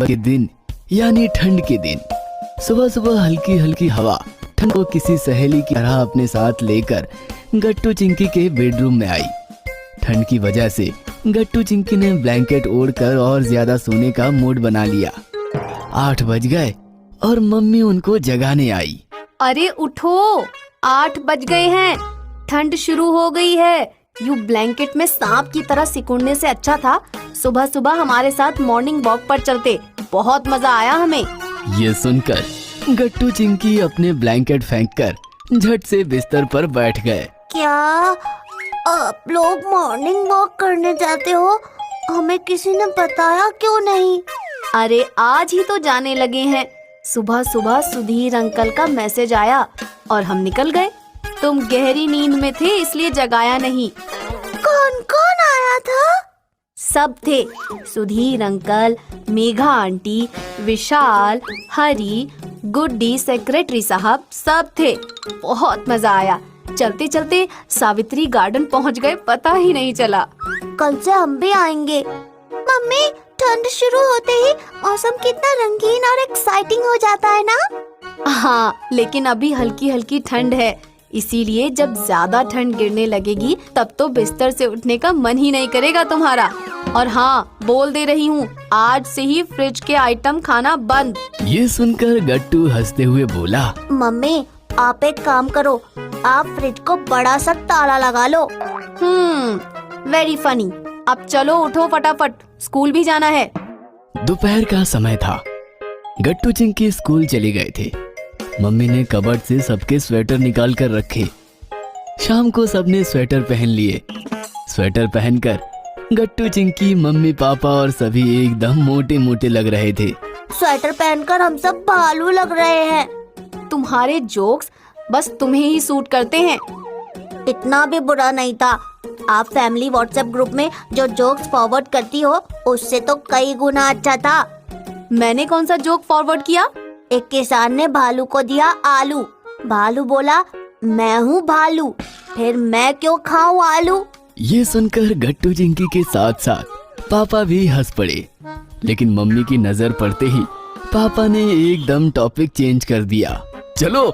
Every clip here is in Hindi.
दिसंबर के दिन यानी ठंड के दिन सुबह सुबह हल्की हल्की हवा ठंड को किसी सहेली की तरह अपने साथ लेकर गट्टू चिंकी के बेडरूम में आई। ठंड की वजह से गट्टू चिंकी ने ब्लैंकेट ओढ़कर और ज्यादा सोने का मूड बना लिया। 8 बज गए और मम्मी उनको जगाने आई। अरे उठो, 8 बज गए हैं, ठंड शुरू हो गई है। यूं ब्लैंकेट में सांप की तरह सिकुड़ने से अच्छा था सुबह सुबह हमारे साथ मॉर्निंग वॉक पर चलते। बहुत मजा आया हमें। ये सुनकर गट्टू चिंकी अपने ब्लैंकेट फेंककर झट से बिस्तर पर बैठ गए। क्या आप लोग मॉर्निंग वॉक करने जाते हो? हमें किसी ने बताया क्यों नहीं? अरे आज ही तो जाने लगे हैं। सुबह सुबह सुधीर अंकल का मैसेज आया और हम निकल गए। तुम गहरी नींद में थे इसलिए जगाया नहीं। कौन कौन आया था? सब थे, सुधीर अंकल, मेघा आंटी, विशाल, हरी, गुड्डी, सेक्रेटरी साहब, सब थे। बहुत मजा आया। चलते चलते सावित्री गार्डन पहुंच गए, पता ही नहीं चला। कल से हम भी आएंगे। मम्मी, ठंड शुरू होते ही मौसम कितना रंगीन और एक्साइटिंग हो जाता है ना? हाँ, लेकिन अभी हल्की हल्की ठंड है, इसीलिए जब ज्यादा ठंड गिरने लगेगी तब तो बिस्तर से उठने का मन ही नहीं करेगा तुम्हारा। और हाँ, बोल दे रही हूँ, आज से ही फ्रिज के आइटम खाना बंद। ये सुनकर गट्टू हंसते हुए बोला, मम्मी आप एक काम करो, आप फ्रिज को बड़ा सा ताला लगा लो। Very funny. अब चलो उठो फटाफट, स्कूल भी जाना है। दोपहर का समय था। गट्टू चिंकी स्कूल चले गए थे। मम्मी ने कबर्ड से सबके स्वेटर निकाल कर रखे। शाम को सबने स्वेटर पहन लिए। स्वेटर पहनकर गट्टू चिंकी, मम्मी पापा और सभी एकदम मोटे मोटे लग रहे थे। स्वेटर पहनकर हम सब भालू लग रहे हैं। तुम्हारे जोक्स बस तुम्हें ही सूट करते हैं। इतना भी बुरा नहीं था। आप फैमिली व्हाट्सएप ग्रुप में जो जोक्स फॉरवर्ड करती हो उससे तो कई गुना अच्छा था। मैंने कौन सा जोक फॉरवर्ड किया? एक किसान ने भालू को दिया आलू। भालू बोला, मैं हूँ भालू, फिर मैं क्यों खाऊं आलू? ये सुनकर गट्टू चिंकी के साथ साथ पापा भी हंस पड़े। लेकिन मम्मी की नजर पड़ते ही पापा ने एकदम टॉपिक चेंज कर दिया। चलो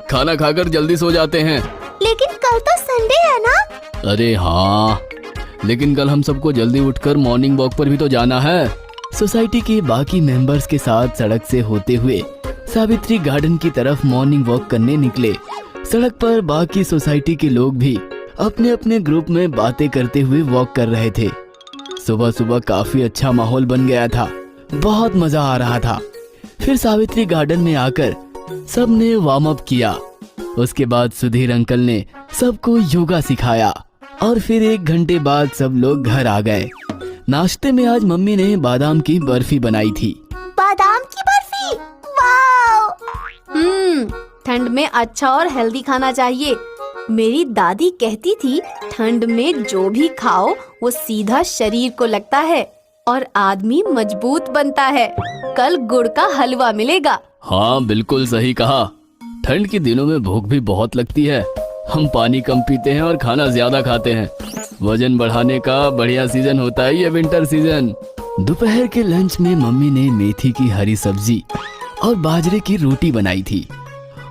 खाना खाकर जल्दी सो जाते हैं। लेकिन कल तो संडे है ना? अरे हाँ, लेकिन कल हम सबको जल्दी उठकर मॉर्निंग वॉक पर भी तो जाना है। सोसाइटी के बाकी मेंबर्स के साथ सड़क से होते हुए सावित्री गार्डन की तरफ मॉर्निंग वॉक करने निकले। सड़क पर बाकी सोसाइटी के लोग भी अपने अपने ग्रुप में बातें करते हुए वॉक कर रहे थे। सुबह सुबह काफी अच्छा माहौल बन गया था, बहुत मजा आ रहा था। फिर सावित्री गार्डन में आकर सबने वार्म अप किया। उसके बाद सुधीर अंकल ने सबको योगा सिखाया और फिर 1 घंटे बाद सब लोग घर आ गए। नाश्ते में आज मम्मी ने बादाम की बर्फी बनाई थी। बादाम की बर्फी, वाव! ठंड में अच्छा और हेल्दी खाना चाहिए। मेरी दादी कहती थी ठंड में जो भी खाओ वो सीधा शरीर को लगता है और आदमी मजबूत बनता है। कल गुड़ का हलवा मिलेगा। हाँ, बिल्कुल सही कहा। ठंड के दिनों में भूख भी बहुत लगती है। हम पानी कम पीते हैं और खाना ज्यादा खाते हैं। वजन बढ़ाने का बढ़िया सीजन होता है ये विंटर सीजन। दोपहर के लंच में मम्मी ने मेथी की हरी सब्जी और बाजरे की रोटी बनाई थी।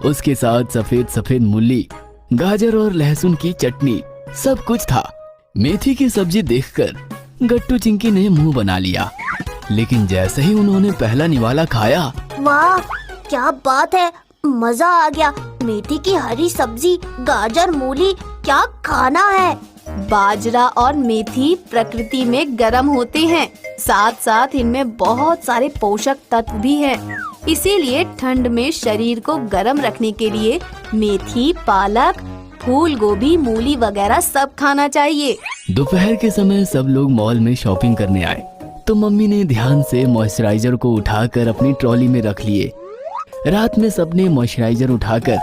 उसके साथ सफेद सफेद मूली, गाजर और लहसुन की चटनी, सब कुछ था। मेथी की सब्जी देखकर गट्टू चिंकी ने मुंह बना लिया। लेकिन जैसे ही उन्होंने पहला निवाला खाया, वाह क्या बात है, मजा आ गया। मेथी की हरी सब्जी, गाजर, मूली, क्या खाना है। बाजरा और मेथी प्रकृति में गर्म होते हैं, साथ साथ इनमें बहुत सारे पोषक तत्व भी हैं। इसीलिए ठंड में शरीर को गर्म रखने के लिए मेथी, पालक, फूल गोभी, मूली वगैरह सब खाना चाहिए। दोपहर के समय सब लोग मॉल में शॉपिंग करने आए तो मम्मी ने ध्यान से मॉइस्चराइजर को उठाकर अपनी ट्रॉली में रख लिए। रात में सबने मॉइस्चराइजर उठाकर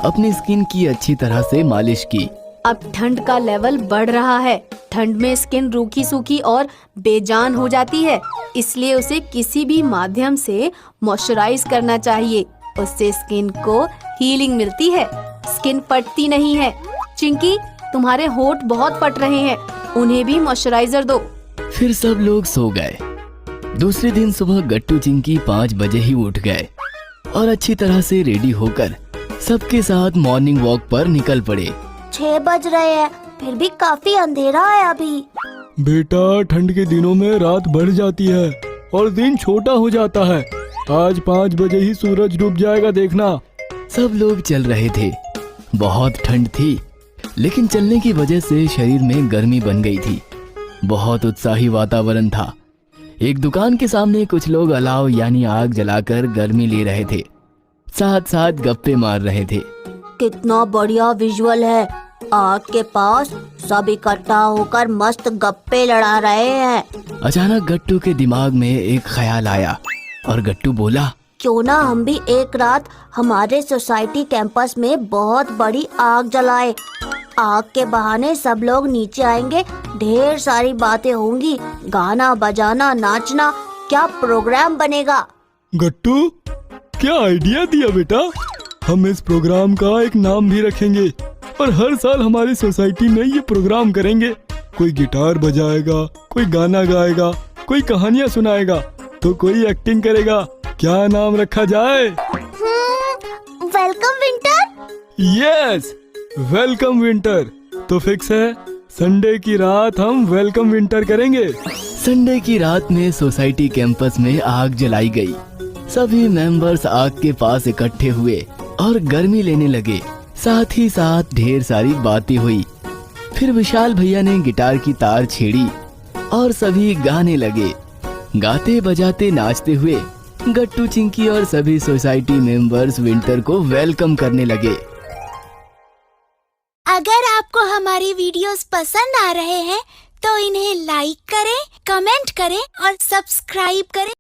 अपनी स्किन की अच्छी तरह से मालिश की। अब ठंड का लेवल बढ़ रहा है। ठंड में स्किन रूखी सूखी और बेजान हो जाती है, इसलिए उसे किसी भी माध्यम से मॉइस्चराइज करना चाहिए। उससे स्किन को हीलिंग मिलती है, स्किन फटती नहीं है। चिंकी, तुम्हारे होंठ बहुत फट रहे हैं, उन्हें भी मॉइस्चराइजर दो। फिर सब लोग सो गए। दूसरे दिन सुबह गट्टू चिंकी 5 बजे ही उठ गए और अच्छी तरह से रेडी होकर सबके साथ मॉर्निंग वॉक पर निकल पड़े। 6 बज रहे हैं, फिर भी काफी अंधेरा है अभी। बेटा, ठंड के दिनों में रात बढ़ जाती है और दिन छोटा हो जाता है। आज 5 बजे ही सूरज डूब जाएगा, देखना। सब लोग चल रहे थे। बहुत ठंड थी, लेकिन चलने की वजह से शरीर में गर्मी बन गई थी। बहुत उत्साही वातावरण था। एक दुकान के सामने कुछ लोग अलाव यानी आग जलाकर गर्मी ले रहे थे, साथ साथ गप्पे मार रहे थे। कितना बढ़िया विजुअल है। आग के पास सब इकट्ठा होकर मस्त गप्पे लड़ा रहे हैं। अचानक गट्टू के दिमाग में एक ख्याल आया और गट्टू बोला, क्यों ना हम भी एक रात हमारे सोसाइटी कैंपस में बहुत बड़ी आग जलाए। आग के बहाने सब लोग नीचे आएंगे, ढेर सारी बातें होंगी, गाना बजाना नाचना, क्या प्रोग्राम बनेगा। गट्टू, क्या आइडिया दिया बेटा। हम इस प्रोग्राम का एक नाम भी रखेंगे और हर साल हमारी सोसाइटी में ये प्रोग्राम करेंगे। कोई गिटार बजाएगा, कोई गाना गाएगा, कोई कहानियाँ सुनाएगा, तो कोई एक्टिंग करेगा। क्या नाम रखा जाए? Welcome winter. Yes, welcome winter तो फिक्स है। संडे की रात हम वेलकम विंटर करेंगे। संडे की रात में सोसाइटी कैंपस में आग जलाई गई। सभी मेंबर्स आग के पास इकट्ठे हुए और गर्मी लेने लगे। साथ ही साथ ढेर सारी बातें हुई। फिर विशाल भैया ने गिटार की तार छेड़ी और सभी गाने लगे। गाते बजाते नाचते हुए गट्टू चिंकी और सभी सोसाइटी मेंबर्स विंटर को वेलकम करने लगे। अगर आपको हमारी वीडियोस पसंद आ रहे हैं तो इन्हें लाइक करें, कमेंट करें और सब्सक्राइब करें।